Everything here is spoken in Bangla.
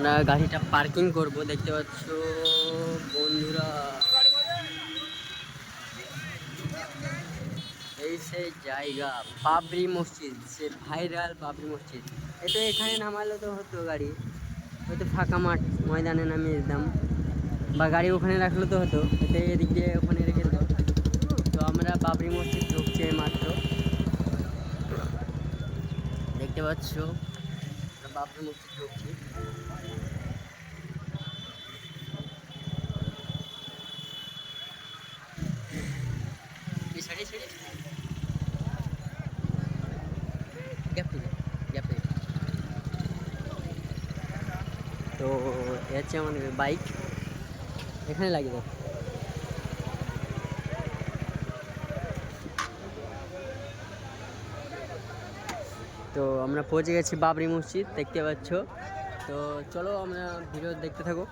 আমরা গাড়িটা পার্কিং করব, দেখতে পাচ্ছ বন্ধুরা। এই সেই জায়গা বাবরি মসজিদ, সে ভাইরাল বাবরি মসজিদ। তো এখানে নামালো তো হতো গাড়ি, হয়তো ফাঁকা মাঠ ময়দানে নামিয়ে দিতাম, বা গাড়ি ওখানে রাখলে তো হতো, এতে এদিক দিয়ে ওখানে রেখে দিতাম। তো আমরা বাবরি মসজিদ ঢুকছে মাত্র, দেখতে পাচ্ছ বাবরি মসজিদ ঢুকছি। তো এ হচ্ছে আমাদের বাইক, এখানে লাগিয়ে দাও। তো আমরা পৌঁছে গেছি বাবরি মসজিদ, দেখতে পাচ্ছ। তো চলো আমরা ভিডিও দেখতে থাকো।